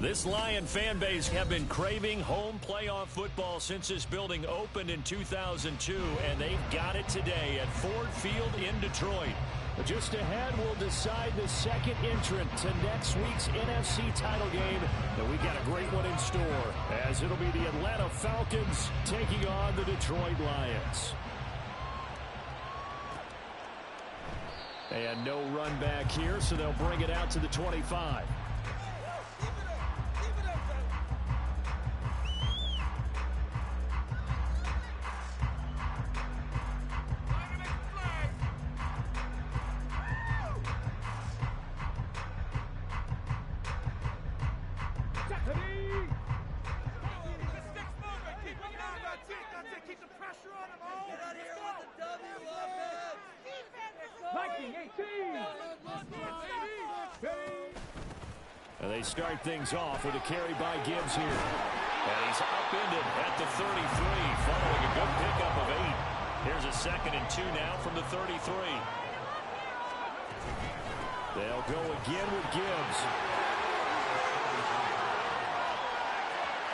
This Lion fan base have been craving home playoff football since this building opened in 2002, and they've got it today at Ford Field in Detroit. But just ahead, we'll decide the second entrant to next week's NFC title game, and we've got a great one in store, as it'll be the Atlanta Falcons taking on the Detroit Lions. And no run back here, so they'll bring it out to the 25. And they start things off with a carry by Gibbs here. And he's upended at the 33, following a good pickup of 8. Here's a 2nd and 2 now from the 33. They'll go again with Gibbs.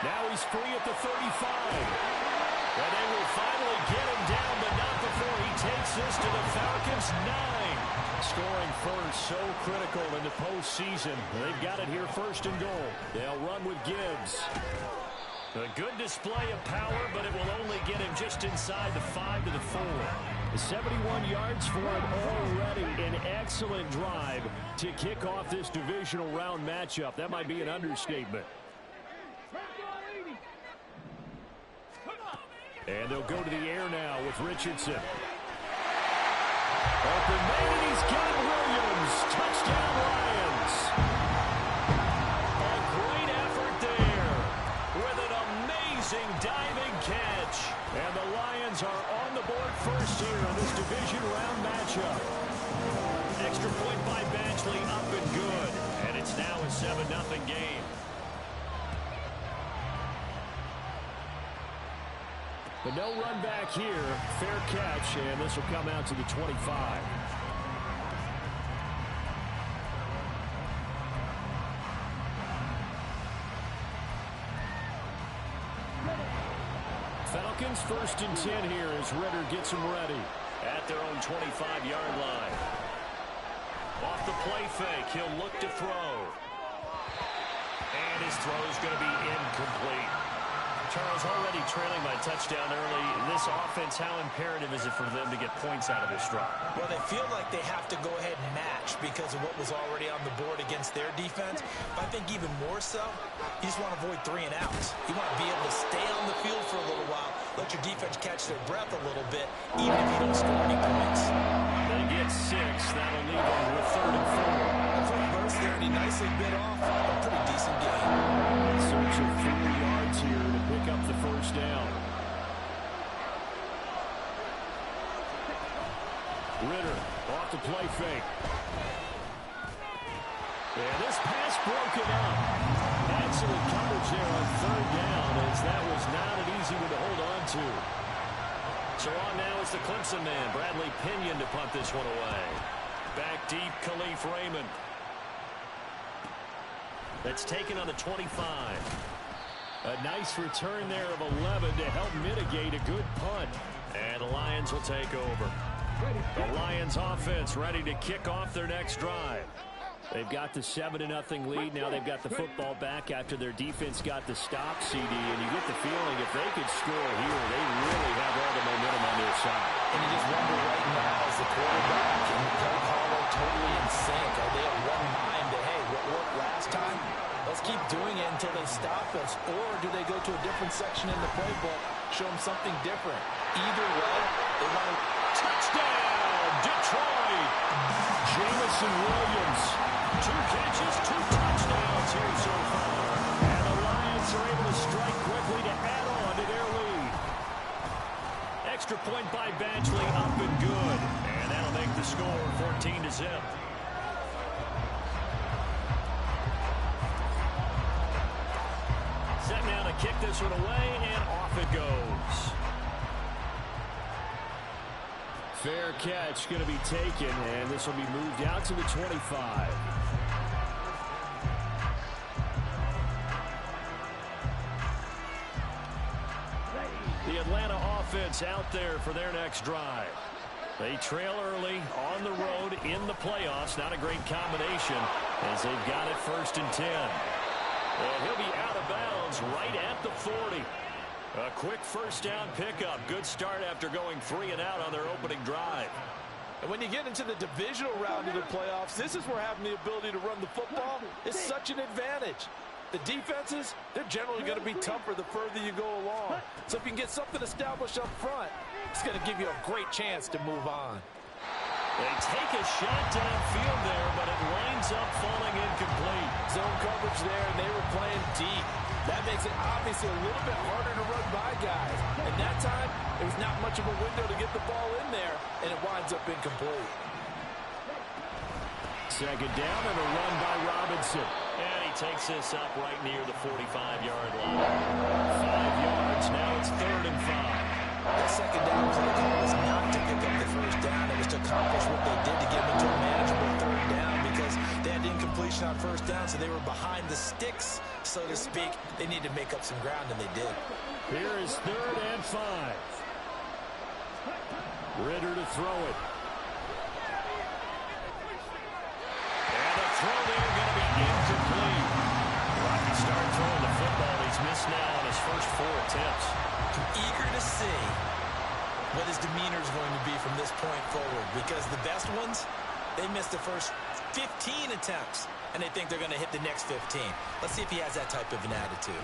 Now he's free at the 35. And they will finally get him down, but not before he takes this to the Falcons' 9. Scoring first, so critical in the postseason. They've got it here, 1st and goal. They'll run with Gibbs. A good display of power, but it will only get him just inside the 5 to the 4. 71 yards for him already. An excellent drive to kick off this divisional round matchup. That might be an understatement. And they'll go to the air now with Richardson. Open man, and he's got Williams. Touchdown, Lions. A great effort there with an amazing diving catch. And the Lions are on the board first here in this division round matchup. Extra point by Batchley, up and good. And it's now a 7-0 game. But no run back here. Fair catch, and this will come out to the 25. Falcons 1st and 10 here as Ritter gets them ready at their own 25-yard line. Off the play fake, he'll look to throw. And his throw is going to be incomplete. Charles, already trailing by touchdown early. This offense, how imperative is it for them to get points out of this drive? Well, they feel like they have to go ahead and match because of what was already on the board against their defense. But I think even more so, you just want to avoid 3 and outs. You want to be able to stay on the field for a little while, let your defense catch their breath a little bit, even if you don't score any points. They get 6. That'll leave them with 3rd and 4. For a burst there, and he nicely bit off a pretty decent game. Search of 3 yards here to pick up the 1st down. Ritter off the play fake. And this pass broken up. Excellent coverage there on 3rd down, as that was not an easy one to hold on to. So on now is the Clemson man, Bradley Pinion, to punt this one away. Back deep, Khalif Raymond. That's taken on the 25. A nice return there of 11 to help mitigate a good punt. And the Lions will take over. The Lions offense ready to kick off their next drive. They've got the 7-0 lead. Now they've got the football back after their defense got the stop, CD. And you get the feeling if they could score here, they really have all the momentum on their side. And you just wonder right now, as the quarterback and Doug Harlow totally in sync, are they of one mind that, hey, what worked last time? Let's keep doing it until they stop us. Or do they go to a different section in the playbook, show them something different? Either way, they want to... Touchdown, Detroit! Jamison Williams. 2 catches, 2 touchdowns here so far. And the Lions are able to strike quickly to add on to their lead. Extra point by Badgley, up and good. And that'll make the score 14-0. Set now to kick this one away, and off it goes. Fair catch going to be taken, and this will be moved out to the 25. The Atlanta offense out there for their next drive. They trail early on the road in the playoffs. Not a great combination as they've got it 1st and 10. And he'll be out of bounds right at the 40. A quick first down pickup. Good start after going 3 and out on their opening drive. And when you get into the divisional round of the playoffs, this is where having the ability to run the football is such an advantage. The defenses, they're generally going to be tougher the further you go along. So if you can get something established up front, it's going to give you a great chance to move on. They take a shot downfield there, but it winds up falling incomplete. Zone coverage there, and they were playing deep. That makes it obviously a little bit harder to run by guys. And that time, it was not much of a window to get the ball in there, and it winds up incomplete. Second down and a run by Robinson. And he takes this up right near the 45-yard line. 5 yards, now it's 3rd and 5. That second down play call was not to pick up the first down. It was to accomplish what they did to get into a manageable 3rd down because they had incompletion on 1st down, so they were behind the sticks, so to speak. They needed to make up some ground, and they did. Here is 3rd and 5. Ridder to throw it. And the throw there going to be incomplete. Rocky start throwing the football. He's missed now on his first 4 attempts. I'm eager to see what his demeanor is going to be from this point forward because the best ones, they missed the first 15 attempts, and they think they're going to hit the next 15. Let's see if he has that type of an attitude.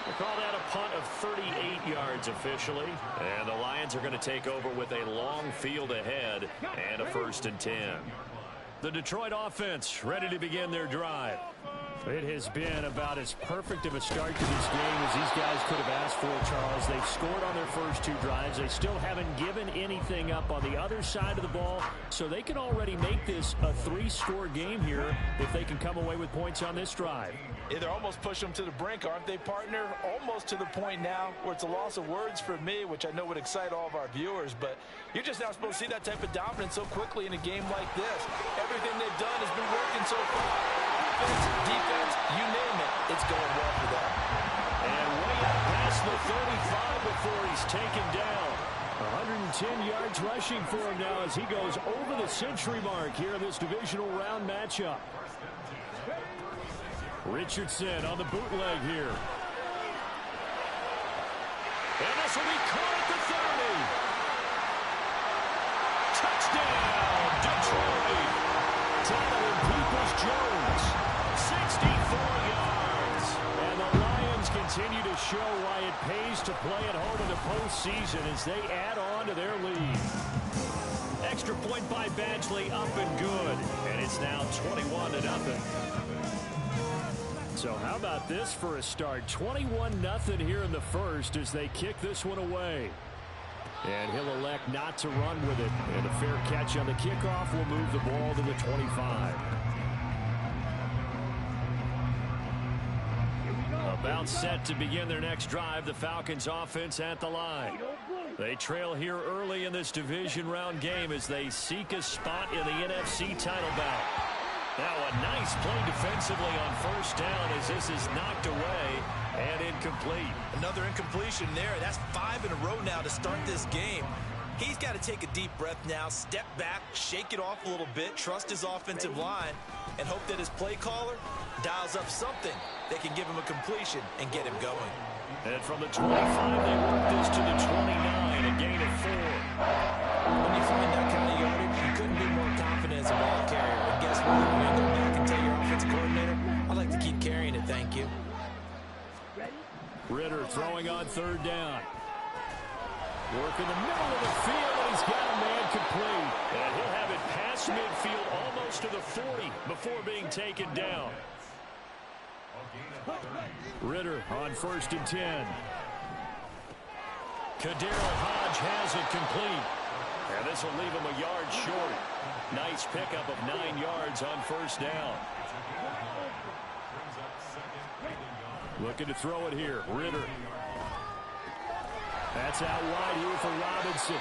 They call that a punt of 38 yards officially, and the Lions are going to take over with a long field ahead and a 1st and 10. The Detroit offense ready to begin their drive. It has been about as perfect of a start to this game as these guys could have asked for, Charles. They've scored on their first 2 drives. They still haven't given anything up on the other side of the ball, so they can already make this a 3-score game here if they can come away with points on this drive. Yeah, they're almost pushing them to the brink, aren't they, partner? Almost to the point now where it's a loss of words for me, which I know would excite all of our viewers, but you're just not supposed to see that type of dominance so quickly in a game like this. Everything they've done has been working so far. Defense, you name it, it's going well for them. And way out past the 35 before he's taken down. 110 yards rushing for him now as he goes over the century mark here in this divisional round matchup. Richardson on the bootleg here. And this will be caught at the 30. Touchdown, Detroit. Donovan Peoples-Jones, 64 yards. And the Lions continue to show why it pays to play at home in the postseason as they add on to their lead. Extra point by Badgley up and good. And it's now 21-0. So how about this for a start? 21-0 here in the first as they kick this one away. And he'll elect not to run with it. And a fair catch on the kickoff will move the ball to the 25. About set to begin their next drive, the Falcons offense at the line. They trail here early in this division round game as they seek a spot in the NFC title bout. Now a nice play defensively on 1st down as this is knocked away and incomplete. Another incompletion there. That's 5 in a row now to start this game. He's got to take a deep breath now, step back, shake it off a little bit, trust his offensive line, and hope that his play caller dials up something that can give him a completion and get him going. And from the 25, they work this to the 29, a gain of 4. When you find that kind of yardage, you couldn't be more confident as a ball carrier. And guess what? You're going to go back and tell your offensive coordinator, I'd like to keep carrying it, thank you. Ridder throwing on 3rd down. Work in the middle of the field, and he's got a man complete. And he'll have it past midfield almost to the 40 before being taken down. Ridder on 1st and 10. Kadarrell Hodge has it complete. And this will leave him a yard short. Nice pickup of 9 yards on 1st down. Looking to throw it here. Ridder. That's out wide here for Robinson.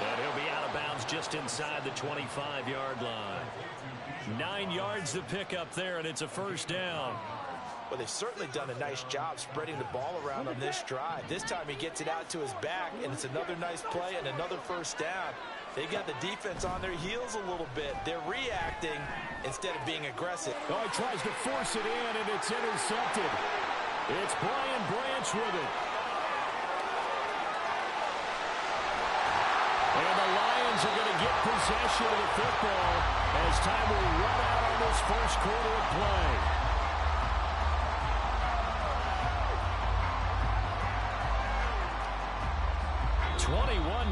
And he'll be out of bounds just inside the 25-yard line. 9 yards to pick up there, and it's a 1st down. Well, they've certainly done a nice job spreading the ball around on this drive. This time he gets it out to his back, and it's another nice play and another first down. They've got the defense on their heels a little bit. They're reacting instead of being aggressive. Oh, he tries to force it in, and it's intercepted. It's Brian Branch with it. And the Lions are going to get possession of the football as time will run out on this first quarter of play.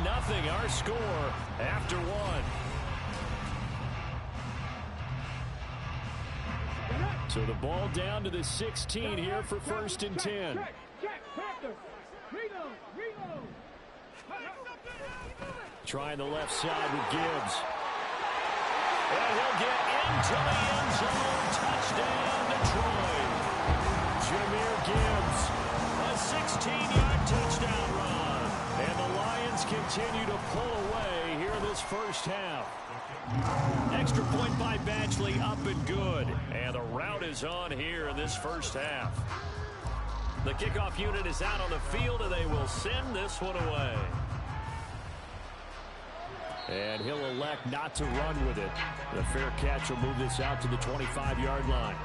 Nothing, our score after one. So the ball down to the 16 here for 1st and 10. Trying the left side with Gibbs. And he'll get into the end zone. Touchdown, Detroit. Jahmyr Gibbs, a 16-yard touchdown run. And the Lions continue to pull away here in this first half. Extra point by Batchley, up and good. And the route is on here in this first half. The kickoff unit is out on the field, and they will send this one away. And he'll elect not to run with it. The fair catch will move this out to the 25-yard line.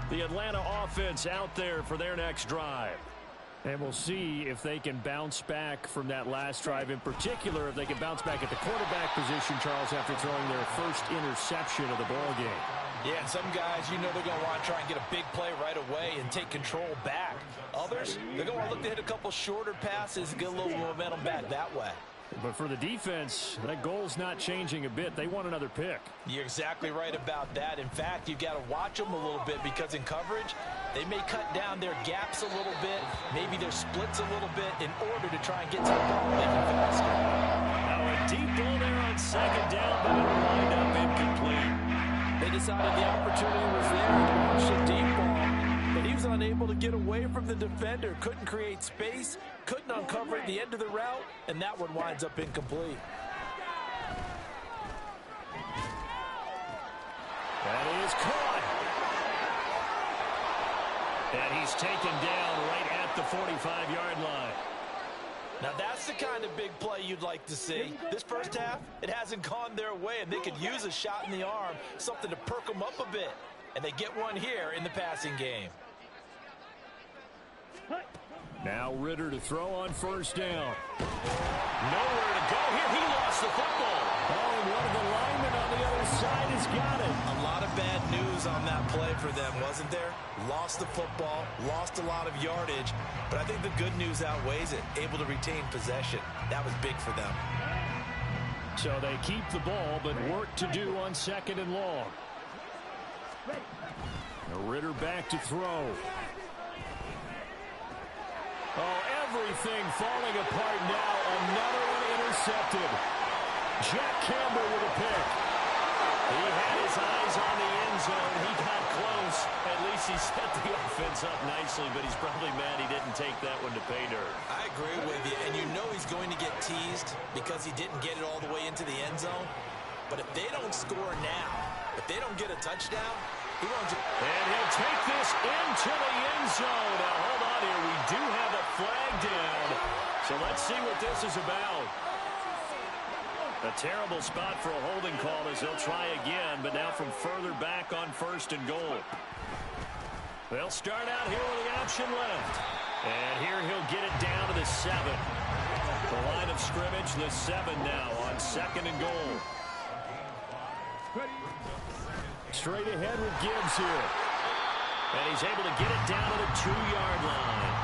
The Atlanta offense out there for their next drive. And we'll see if they can bounce back from that last drive. In particular, if they can bounce back at the quarterback position, Charles, after throwing their first interception of the ball game. Yeah, and some guys, you know they're going to want to try and get a big play right away and take control back. Others, they're going to want to look to hit a couple shorter passes and get a little momentum back that way. But for the defense, that goal's not changing a bit. They want another pick. You're exactly right about that. In fact, you've got to watch them a little bit because in coverage, they may cut down their gaps a little bit, maybe their splits a little bit in order to try and get to the ball making faster. Now a deep ball there on 2nd down, but it'll wind up incomplete. They decided the opportunity was there to launch a deep ball, but he was unable to get away from the defender, couldn't create space, couldn't uncover at the end of the route, and that one winds up incomplete. That is caught. And he's taken down right at the 45-yard line. Now that's the kind of big play you'd like to see. This first half, it hasn't gone their way, and they could use a shot in the arm, something to perk them up a bit. And they get one here in the passing game. Now Ritter to throw on 1st down. Nowhere to go here. He lost the football. Oh, and one of the linemen on the other side has got it. A lot of bad news on that play for them, wasn't there? Lost the football, lost a lot of yardage, but I think the good news outweighs it. Able to retain possession. That was big for them. So they keep the ball, but work to do on 2nd and long. Now Ritter back to throw. Oh, everything falling apart now. Another one intercepted. Jack Campbell with a pick. He had his eyes on the end zone. He got close. At least he set the offense up nicely, but he's probably mad he didn't take that one to pay dirt. I agree with you, and you know he's going to get teased because he didn't get it all the way into the end zone. But if they don't score now, if they don't get a touchdown, he won't. And he'll take this into the end zone. Now, hold on here. We do have a flag down. So let's see what this is about. A terrible spot for a holding call as they'll try again, but now from further back on 1st and goal. They'll start out here with the option left. And here he'll get it down to the 7. The line of scrimmage, the 7 now on 2nd and goal. Straight ahead with Gibbs here. And he's able to get it down to the 2-yard line.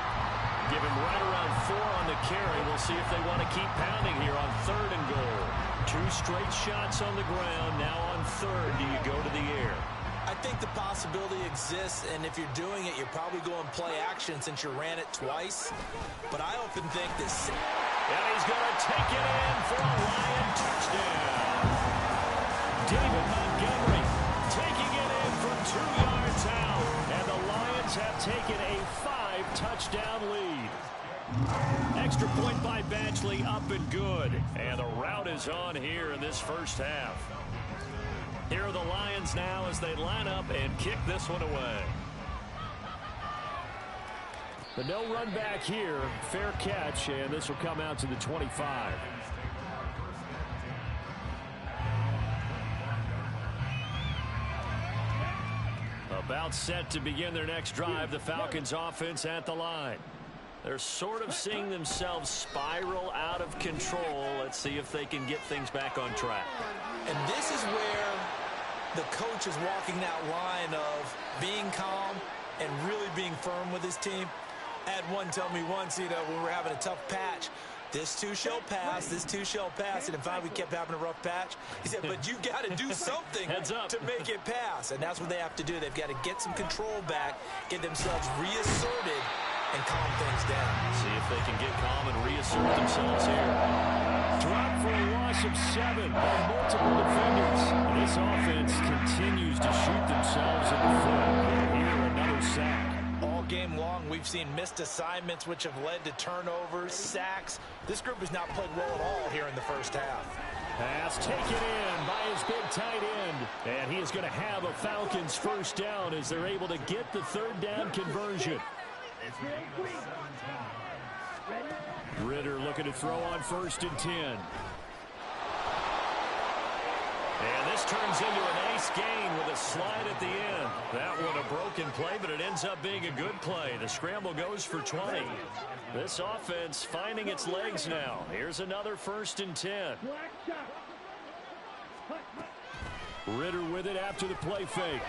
Give him right around 4 on the carry. We'll see if they want to keep pounding here on 3rd and goal. 2 straight shots on the ground. Now on 3rd, do you go to the air? I think the possibility exists, and if you're doing it, you're probably going play action since you ran it twice. But I often think this. And he's going to take it in for a Lion touchdown. David Montgomery taking it in from 2 yards out. And the Lions have taken a 5-touchdown lead. Extra point by Batchley, up and good. And the route is on here in this first half. Here are the Lions now as they line up and kick this one away. The no run back here, fair catch, and this will come out to the 25. About set to begin their next drive, the Falcons offense at the line. They're sort of seeing themselves spiral out of control. Let's see if they can get things back on track. And this is where the coach is walking that line of being calm and really being firm with his team. I had one tell me once, when we're having a tough patch, this too shall pass, this too shall pass. And finally, we kept having a rough patch. He said, but you got to do something to make it pass. And that's what they have to do. They've got to get some control back, get themselves reasserted, and calm things down. See if they can get calm and reassert themselves here. Drop for a loss of 7 by multiple defenders. This offense continues to shoot themselves in the foot. Here, another sack. All game long, we've seen missed assignments, which have led to turnovers, sacks. This group has not played well at all here in the first half. Pass taken in by his big tight end. And he is going to have a Falcons first down as they're able to get the third down conversion. Ridder looking to throw on 1st and 10. And this turns into an ace gain with a slide at the end. That one a broken play, but it ends up being a good play. The scramble goes for 20. This offense finding its legs now. Here's another 1st and 10. Ridder with it after the play fake.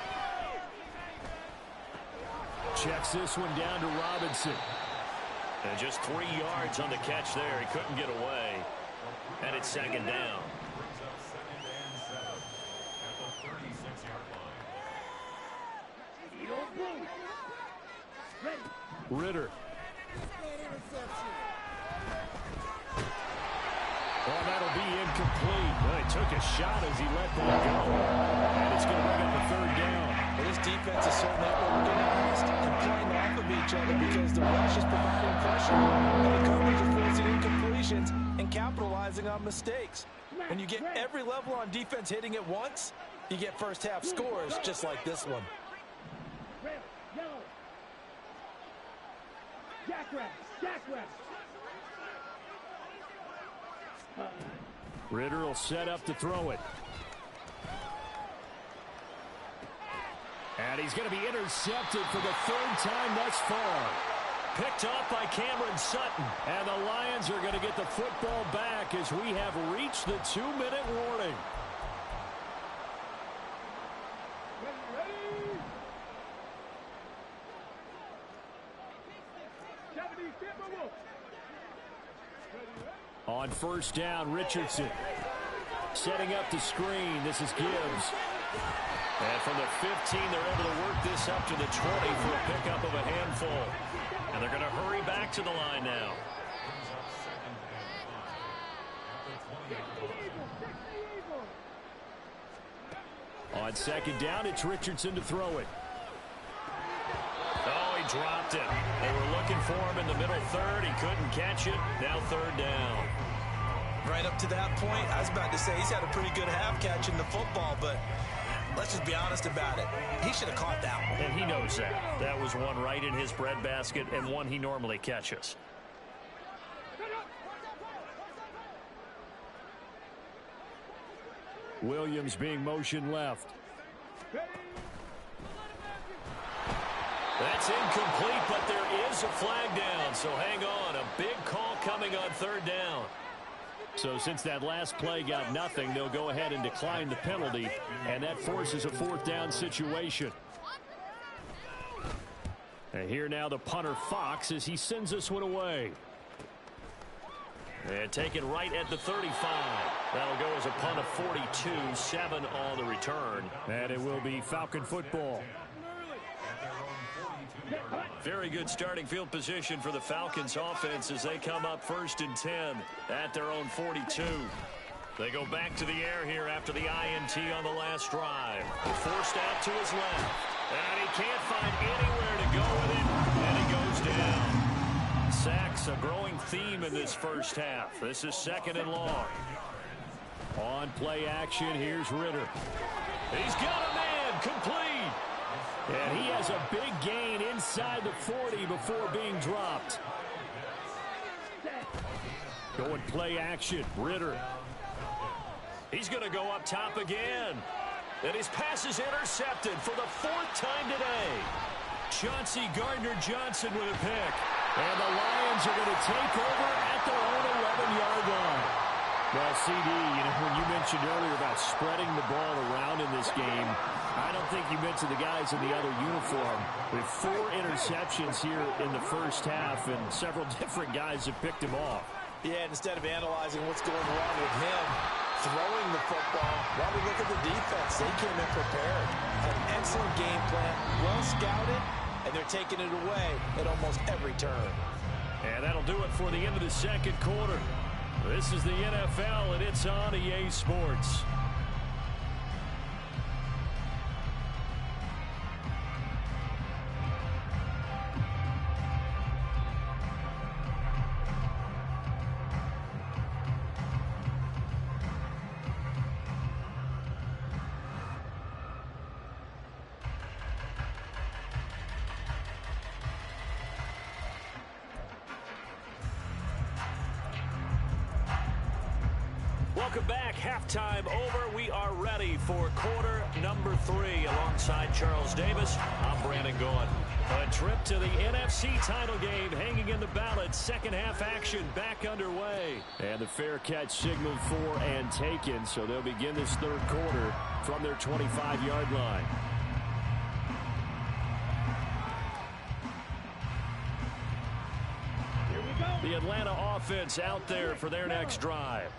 Checks this one down to Robinson. And just 3 yards on the catch there. He couldn't get away. And it's 2nd down. Ridder. Oh, that'll be incomplete. Well, he took a shot as he let that go. And it's going to bring up a 3rd down. Well, this defense is certainly organized and playing off of each other because the rush is providing pressure and the coverage is forcing incompletions and capitalizing on mistakes. When you get every level on defense hitting it once, you get first half scores just like this one. Ridder will set up to throw it. And he's going to be intercepted for the 3rd time thus far. Picked off by Cameron Sutton. And the Lions are going to get the football back as we have reached the 2-minute warning. On 1st down, Richardson setting up the screen. This is Gibbs. And from the 15, they're able to work this up to the 20 for a pickup of a handful. And they're going to hurry back to the line now. On 2nd down, it's Richardson to throw it. Oh, he dropped it. They were looking for him in the middle 3rd. He couldn't catch it. Now 3rd down. Right up to that point, I was about to say he's had a pretty good half catching the football, but let's just be honest about it. He should have caught that one. And he knows that. That was one right in his breadbasket and one he normally catches. Williams being motioned left. That's incomplete, but there is a flag down, so hang on. A big call coming on 3rd down. So since that last play got nothing, they'll go ahead and decline the penalty, and that forces a 4th down situation. And here now the punter Fox as he sends this one away. And taken right at the 35. That'll go as a punt of 42, 7 on the return. And it will be Falcon football. Very good starting field position for the Falcons offense as they come up 1st and 10 at their own 42. They go back to the air here after the INT on the last drive. Forced out to his left. And he can't find anywhere to go with it. And he goes down. Sacks, a growing theme in this first half. This is 2nd and long. On play action, here's Ridder. He's got a man, complete. And he has a big gain inside the 40 before being dropped. Going play action, Ritter. He's going to go up top again. And his pass is intercepted for the 4th time today. Chauncey Gardner-Johnson with a pick. And the Lions are going to take over at their own 11-yard line. Well, CD, when you mentioned earlier about spreading the ball around in this game, I don't think you mentioned the guys in the other uniform. With 4 interceptions here in the first half, and several different guys have picked him off. Yeah, instead of analyzing what's going wrong with him throwing the football, while we look at the defense, they came in prepared. An excellent game plan, well scouted, and they're taking it away at almost every turn. And that'll do it for the end of the second quarter. This is the NFL, and it's on EA Sports. Welcome back. Halftime over. We are ready for quarter number 3. Alongside Charles Davis, I'm Brandon Gaudin. A trip to the NFC title game hanging in the balance. Second half action back underway. And the fair catch signaled for and taken. So they'll begin this third quarter from their 25-yard line. The Atlanta offense out there for their next drive.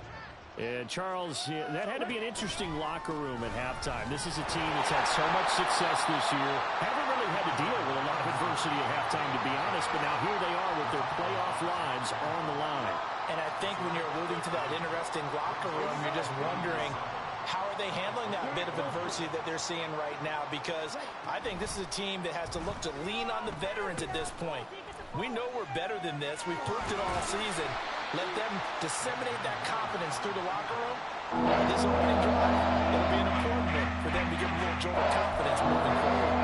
And, Charles, that had to be an interesting locker room at halftime. This is a team that's had so much success this year. Haven't really had to deal with a lot of adversity at halftime, to be honest. But now here they are with their playoff lives on the line. And I think when you're alluding to that interesting locker room, you're just wondering, how are they handling that bit of adversity that they're seeing right now? Because I think this is a team that has to look to lean on the veterans at this point. We know we're better than this. We've proved it all season. Let them disseminate that confidence through the locker room. This opening drive, it'll be an important one for them to give a little jolt of confidence moving forward.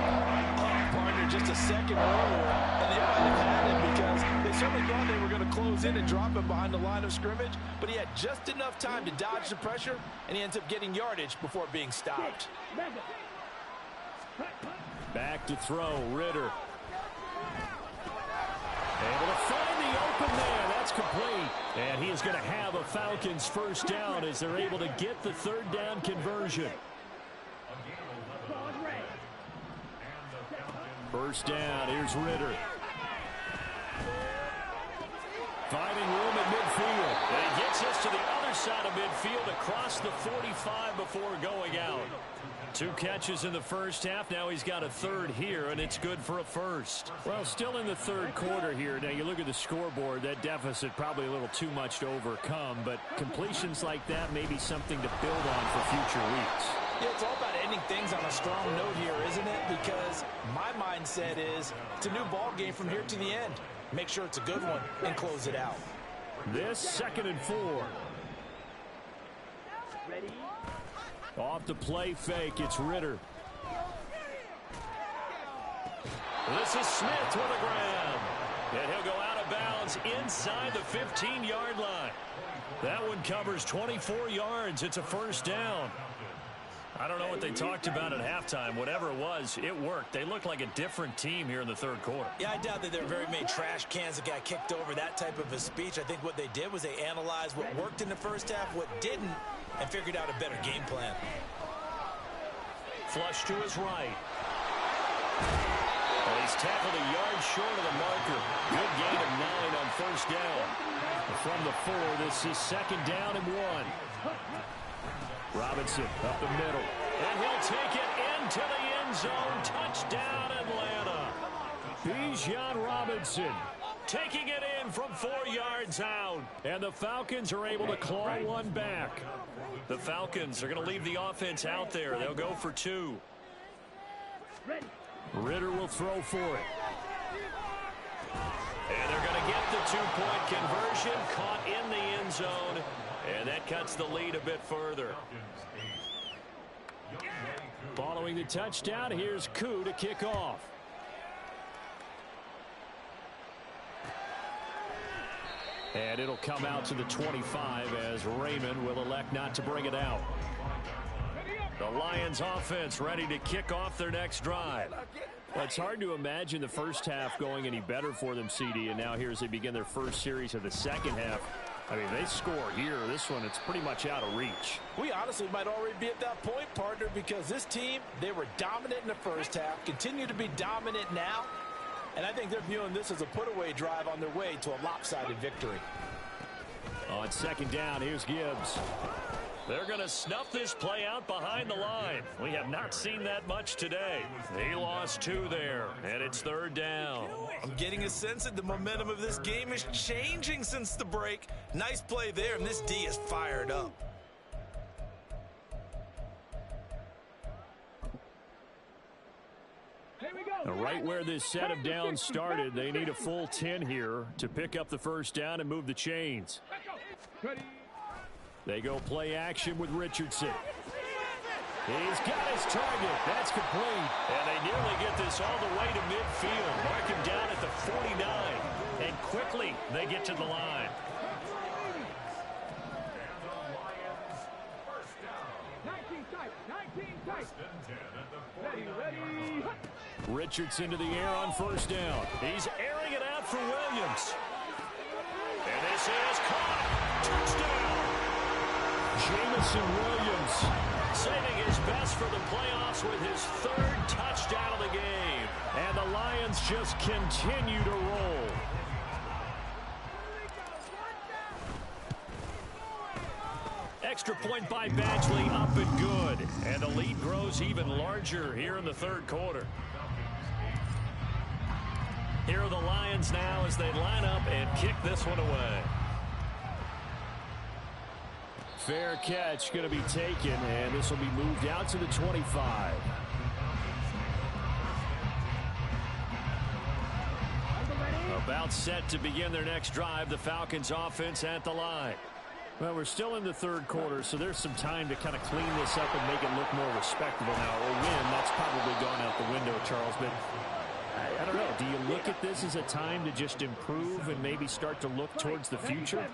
Partner, just a second earlier, and they might have had him because they certainly thought they were going to close in and drop him behind the line of scrimmage, but he had just enough time to dodge the pressure, and he ends up getting yardage before being stopped. Back to throw, Ritter. Able to find the open man. That's complete. And he is going to have a Falcons first down as they're able to get the third down conversion. First down. Here's Ritter. Finding room at midfield. And he gets us to the other side of midfield across the 45 before going out. 2 catches in the first half. Now he's got a third here, and it's good for a first. Well, still in the third quarter here. Now you look at the scoreboard, that deficit probably a little too much to overcome, but completions like that may be something to build on for future weeks. Yeah, it's all about ending things on a strong note here, isn't it? Because my mindset is it's a new ball game from here to the end. Make sure it's a good one and close it out. This 2nd and 4. Ready? Off the play fake, it's Ritter. This is Smith with a grab. And he'll go out of bounds inside the 15-yard line. That one covers 24 yards. It's a first down. I don't know what they talked about at halftime. Whatever it was, it worked. They look like a different team here in the third quarter. Yeah, I doubt that there are very many trash cans that got kicked over, that type of a speech. I think what they did was they analyzed what worked in the first half, what didn't, and figured out a better game plan. Flush to his right. And he's tackled a yard short of the marker. Good gain of 9 on first down. From the 4, this is 2nd down and 1. Robinson up the middle. And he'll take it into the end zone. Touchdown, Atlanta. Bijan Robinson taking it in from 4 yards out. And the Falcons are able to claw one back. The Falcons are going to leave the offense out there. They'll go for 2. Ritter will throw for it. And they're going to get the 2-point conversion. Caught in the end zone. And that cuts the lead a bit further. Following the touchdown, here's Koo to kick off. And it'll come out to the 25 as Raymond will elect not to bring it out. The Lions offense ready to kick off their next drive. Well, it's hard to imagine the first half going any better for them, CD, and now here as they begin their first series of the second half. I mean, they score here. This one, it's pretty much out of reach. We honestly might already be at that point, partner, because this team, they were dominant in the first half, continue to be dominant now, and I think they're viewing this as a put-away drive on their way to a lopsided victory. On second down, here's Gibbs. They're going to snuff this play out behind the line. We have not seen that much today. He lost 2 there, and it's third down. I'm getting a sense that the momentum of this game is changing since the break. Nice play there, and this D is fired up. Right where this set of downs started, they need a full 10 here to pick up the first down and move the chains. They go play action with Richardson. He's got his target. That's complete. And they nearly get this all the way to midfield. Mark him down at the 49. And quickly they get to the line. Richardson to the air on first down. He's airing it out for Williams. And this is caught. Touchdown. Jamison Williams saving his best for the playoffs with his 3rd touchdown of the game. And the Lions just continue to roll. Extra point by Badgley, up and good. And the lead grows even larger here in the third quarter. Here are the Lions now as they line up and kick this one away. Fair catch going to be taken, and this will be moved out to the 25. About set to begin their next drive, the Falcons offense at the line. Well, we're still in the third quarter, so there's some time to kind of clean this up and make it look more respectable now. A win, that's probably gone out the window, Charles, but I don't know. Do you look at this as a time to just improve and maybe start to look towards the future?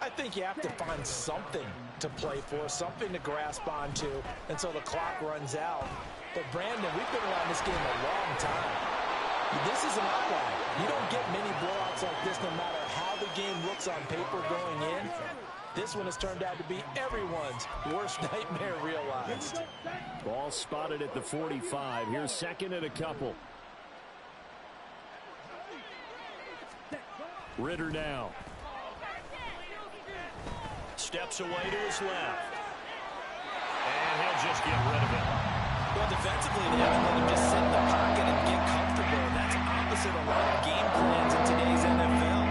I think you have to find something to play for, something to grasp onto until the clock runs out. But, Brandon, we've been around this game a long time. This is an outlier. You don't get many blowouts like this no matter how the game looks on paper going in. This one has turned out to be everyone's worst nightmare realized. Ball spotted at the 45. Here's second and a couple. Ritter now. Steps away to his left. And he'll just get rid of it. Well, defensively, they haven't let him just sit in the pocket and get comfortable. And that's opposite a lot of game plans in today's NFL.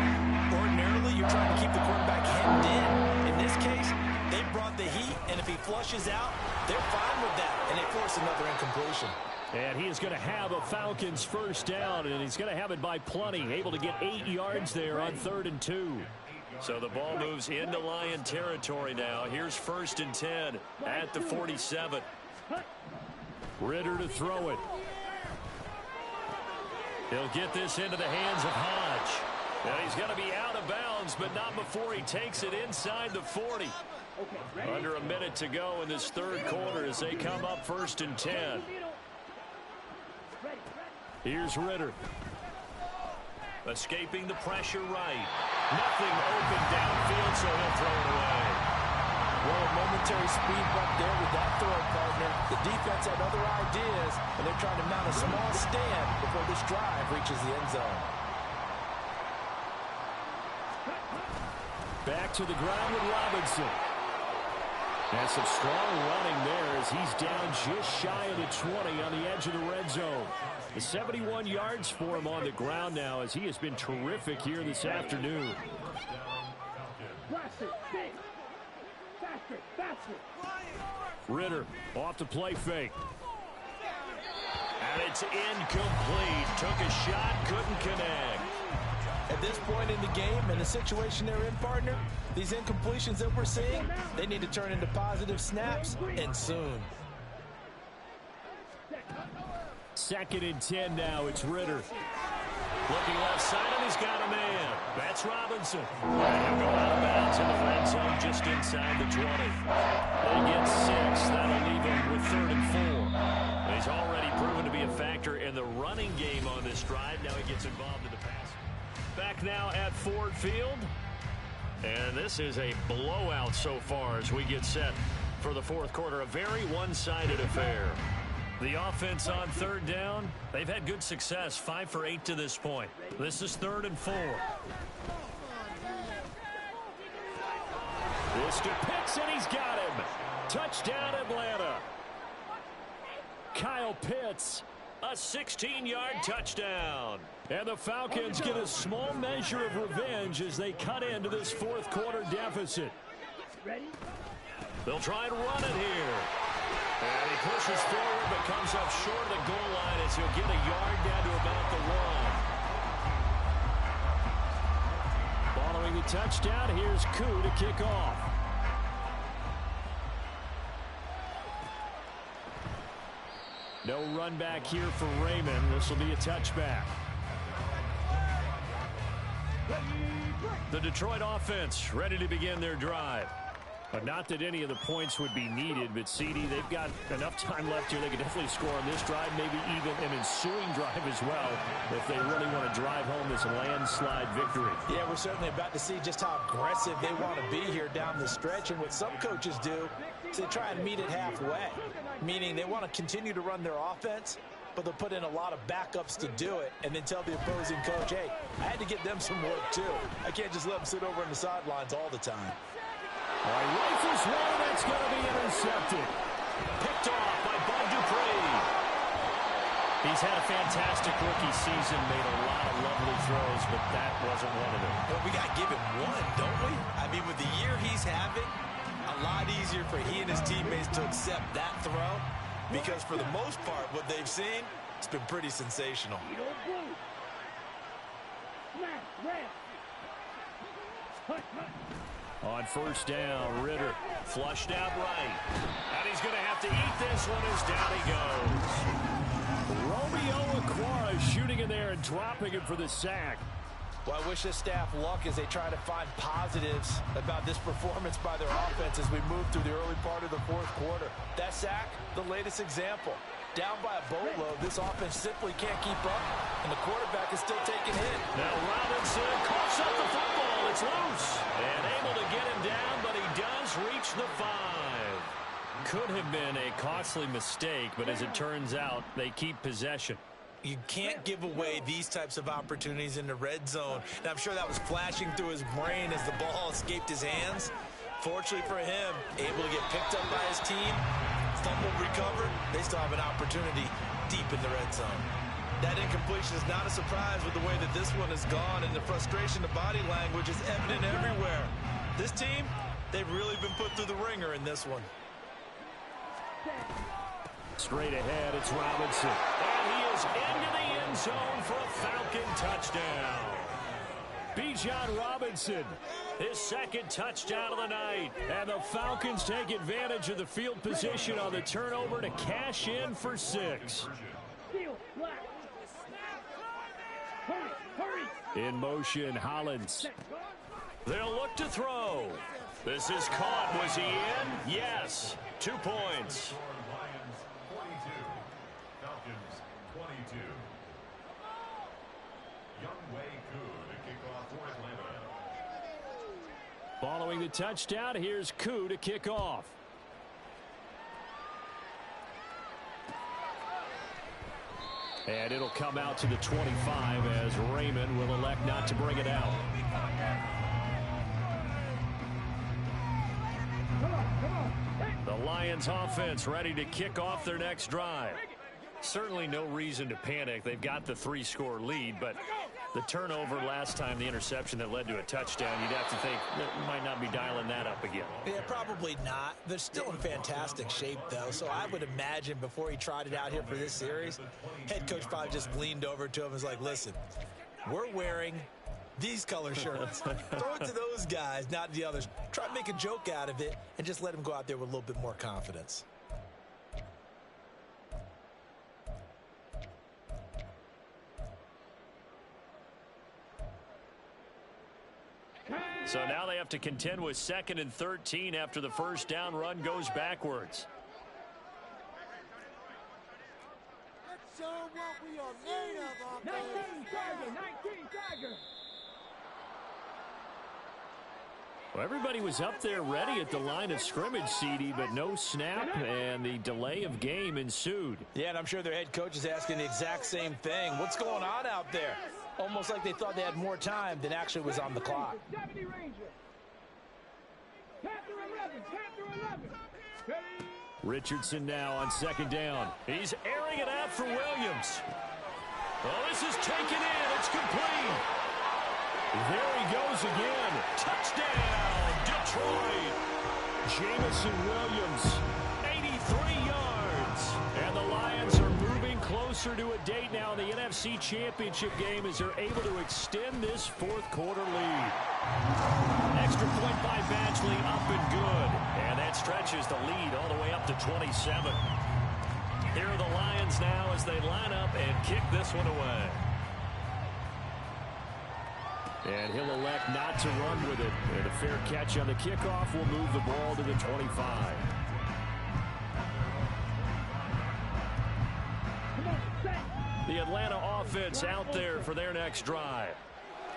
Ordinarily, you're trying to keep the quarterback hemmed in. In this case, they brought the heat, and if he flushes out, they're fine with that, and they force another incompletion. And he is going to have a Falcons first down, and he's going to have it by plenty. Able to get 8 yards there on 3rd and 2. So the ball moves into Lion territory now. Here's 1st and 10 at the 47. Ritter to throw it. He'll get this into the hands of Hodge. And he's going to be out of bounds, but not before he takes it inside the 40. Under a minute to go in this third quarter as they come up 1st and 10. Here's Ritter. Escaping the pressure right. Nothing open downfield, so he'll throw it away. Well, a momentary speed bump there with that throw, partner. The defense had other ideas, and they're trying to mount a small stand before this drive reaches the end zone. Back to the ground with Robinson. And some strong running there as he's down just shy of the 20 on the edge of the red zone. The 71 yards for him on the ground now as he has been terrific here this afternoon. Ritter off the play fake. And it's incomplete. Took a shot, couldn't connect. At this point in the game and the situation they're in, partner, these incompletions that we're seeing, they need to turn into positive snaps, and soon. 2nd and 10 now. It's Ritter. Looking left side, and he's got a man. That's Robinson. And he'll go out of bounds in the red zone just inside the 20. They get 6. That'll leave him with 3rd and 4. He's already proven to be a factor in the running game on this drive. Now he gets involved in the pass. Back now at Ford Field. And this is a blowout so far as we get set for the 4th quarter. A very one-sided affair. The offense on 3rd down, they've had good success, 5 for 8 to this point. This is 3rd and 4. This to Pitts, and he's got him. Touchdown, Atlanta. Kyle Pitts, a 16-yard touchdown. And the Falcons get a small measure of revenge as they cut into this 4th quarter deficit. They'll try and run it here. And he pushes forward but comes up short of the goal line as he'll get a yard down to about the 1. Following the touchdown, here's Koo to kick off. No run back here for Raymond. This will be a touchback. The Detroit offense ready to begin their drive. But not that any of the points would be needed, but CD, they've got enough time left here. They could definitely score on this drive, maybe even an ensuing drive as well, if they really want to drive home this landslide victory. Yeah, we're certainly about to see just how aggressive they want to be here down the stretch. And what some coaches do is they try and meet it halfway, meaning they want to continue to run their offense, but they'll put in a lot of backups to do it and then tell the opposing coach, hey, I had to get them some work too. I can't just let them sit over on the sidelines all the time. All right, rifles one, that's going to be intercepted. Picked off by Bud Dupree. He's had a fantastic rookie season, made a lot of lovely throws, but that wasn't one of them. Well, we got to give him one, don't we? I mean, with the year he's having, a lot easier for he and his teammates to accept that throw because for the most part, what they've seen, it's been pretty sensational. On 1st down, Ritter flushed out right. And he's going to have to eat this one as down he goes. Romeo Okwara shooting in there and dropping him for the sack. Well, I wish this staff luck as they try to find positives about this performance by their offense as we move through the early part of the 4th quarter. That sack, the latest example. Down by a boatload, this offense simply can't keep up, and the quarterback is still taking hit. Now Robinson coughs up the football. It's loose. And able to get him down, but he does reach the 5. Could have been a costly mistake, but as it turns out, they keep possession. You can't give away these types of opportunities in the red zone. Now, I'm sure that was flashing through his brain as the ball escaped his hands. Fortunately for him, able to get picked up by his team, fumble recovered, they still have an opportunity deep in the red zone. That incompletion is not a surprise with the way that this one has gone, and the frustration, the body language is evident everywhere. This team, they've really been put through the ringer in this one. Straight ahead, it's Robinson. And he is into the end zone for a Falcon touchdown. Bijan Robinson, his 2nd touchdown of the night. And the Falcons take advantage of the field position on the turnover to cash in for 6. In motion, Hollins. They'll look to throw. This is caught. Was he in? Yes. 2 points. Following the touchdown, here's Koo to kick off. And it'll come out to the 25 as Raymond will elect not to bring it out. The Lions offense ready to kick off their next drive. Certainly no reason to panic. They've got the 3-score lead, but the turnover last time, the interception that led to a touchdown, you'd have to think that might not be dialing that up again. Yeah, probably not. They're still in fantastic shape, though, so I would imagine before he trotted out here for this series, head coach probably just leaned over to him and was like, listen, we're wearing these color shirts. Throw it to those guys, not the others. Try to make a joke out of it and just let him go out there with a little bit more confidence. So now they have to contend with 2nd and 13 after the first down run goes backwards. Let's show what we are made of, 19 Tiger. Well, everybody was up there ready at the line of scrimmage, CD, but no snap, and the delay of game ensued. Yeah, and I'm sure their head coach is asking the exact same thing. What's going on out there? Almost like they thought they had more time than actually was on the clock. Richardson now on 2nd down. He's airing it out for Williams. Oh, this is taken in. It's complete. There he goes again. Touchdown, Detroit. Jameson Williams, 83 yards. And the Lions are moving closer to a date now in the NFC Championship game as they're able to extend this 4th quarter lead. Extra point by Badgley, up and good. And that stretches the lead all the way up to 27. Here are the Lions now as they line up and kick this one away. And he'll elect not to run with it. And a fair catch on the kickoff will move the ball to the 25. The Atlanta offense out there for their next drive.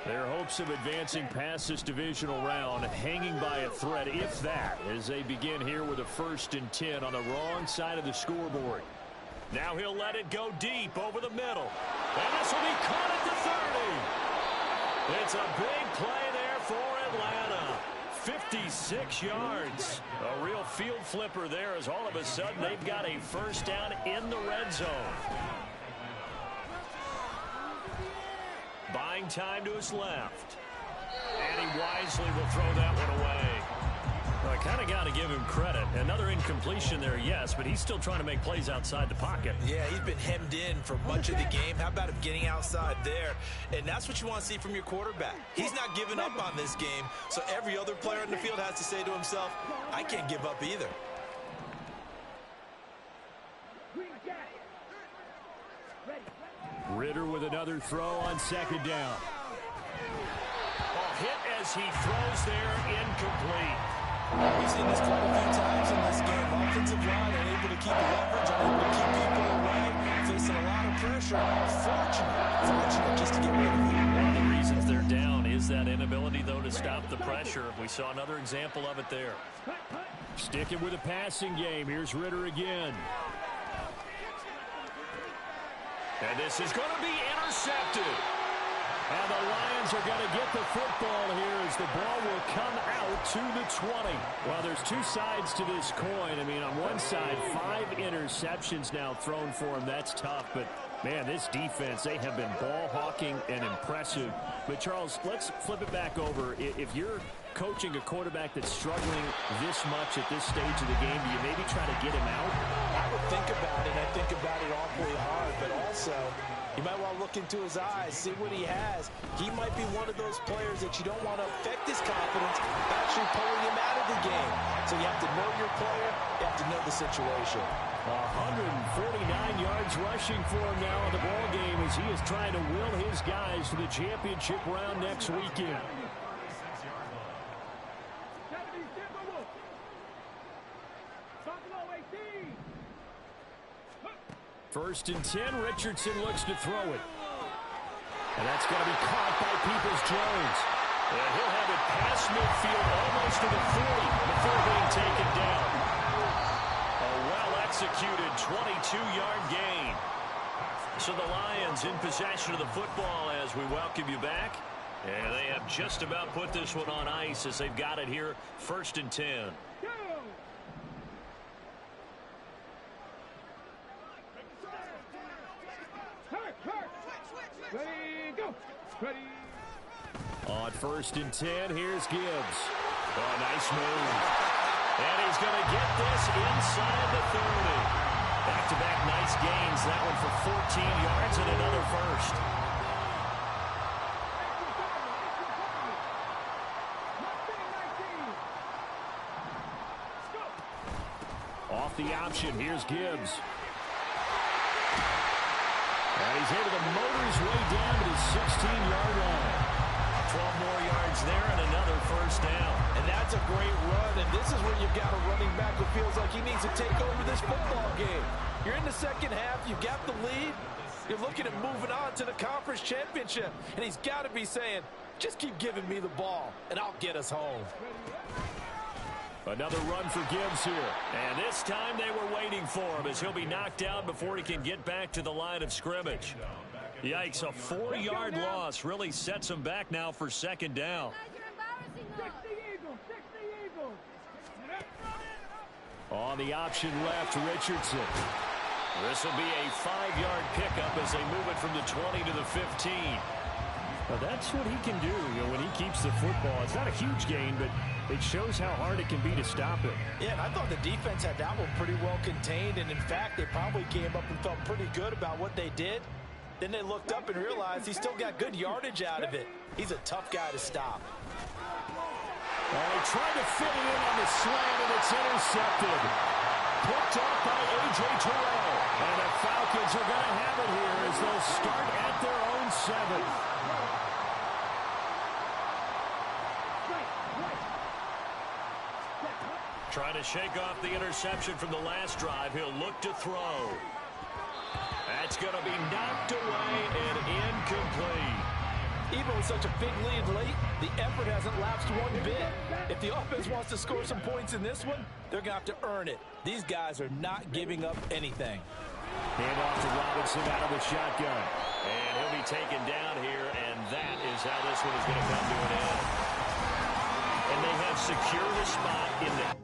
Their hopes of advancing past this divisional round hanging by a thread, if that, as they begin here with a 1st and 10 on the wrong side of the scoreboard. Now he'll let it go deep over the middle. And this will be caught at the 30. It's a big play there for Atlanta. 56 yards. A real field flipper there as all of a sudden they've got a 1st down in the red zone. Buying time to his left. And he wisely will throw that one away. Well, I kind of got to give him credit. Another incompletion there, yes, but he's still trying to make plays outside the pocket. Yeah, he's been hemmed in for much of the game. How about him getting outside there? And that's what you want to see from your quarterback. He's not giving up on this game, so every other player in the field has to say to himself, I can't give up either. Ritter with another throw on 2nd down. Hit as he throws there, incomplete. We've seen this quite a few times in this game. Offensive line unable to keep leverage, unable to keep people away, facing a lot of pressure. Fortunate just to get rid of it. One of the reasons they're down is that inability, though, to stop the pressure. We saw another example of it there. Sticking with a passing game. Here's Ritter again. And this is going to be intercepted. And the Lions are going to get the football here as the ball will come out to the 20. Well, there's two sides to this coin. I mean, on one side, 5 interceptions now thrown for him. That's tough. But, man, this defense, they have been ball hawking and impressive. But, Charles, let's flip it back over. If you're coaching a quarterback that's struggling this much at this stage of the game, do you maybe try to get him out? I would think about it. I think about it awfully hard. But also, you might want to look into his eyes, see what he has. He might be one of those players that you don't want to affect his confidence by actually pulling him out of the game. So you have to know your player. You have to know the situation. 149 yards rushing for him now in the ball game as he is trying to will his guys to the championship round next weekend. First and 10, Richardson looks to throw it. And that's going to be caught by Peoples-Jones. And he'll have it past midfield almost to the 40 before being taken down. A well-executed 22-yard gain. So the Lions in possession of the football as we welcome you back. And they have just about put this one on ice as they've got it here, first and 10. On first and 10, here's Gibbs. Oh, nice move. And he's going to get this inside the 30. Back-to-back nice gains. That one for 14 yards and another first. Off the option, here's Gibbs. And he's able to motor his way down to the 16-yard line. 12 more yards there and another first down. And that's a great run, and this is where you've got a running back who feels like he needs to take over this football game. You're in the second half, you've got the lead, you're looking at moving on to the conference championship, and he's got to be saying, just keep giving me the ball, and I'll get us home. Another run for Gibbs here. And this time they were waiting for him as he'll be knocked down before he can get back to the line of scrimmage. Yikes, a 4-yard loss really sets him back now for second down. On the option left, Richardson. This will be a 5-yard pickup as they move it from the 20 to the 15. Well, that's what he can do, when he keeps the football. It's not a huge gain, but it shows how hard it can be to stop him. Yeah, and I thought the defense had that one pretty well contained, and in fact, they probably came up and felt pretty good about what they did. Then they looked up and realized he still got good yardage out of it. He's a tough guy to stop. Well, they tried to fit it in on the slant, and it's intercepted. Picked up by A.J. Terrell. And the Falcons are going to have it here as they'll start at their own 7. Trying to shake off the interception from the last drive. He'll look to throw. That's going to be knocked away and incomplete. Even with such a big lead late, the effort hasn't lapsed one bit. If the offense wants to score some points in this one, they're going to have to earn it. These guys are not giving up anything. Hand off to Robinson out of the shotgun. And he'll be taken down here, and that is how this one is going to come to an end. And they have secured a spot in the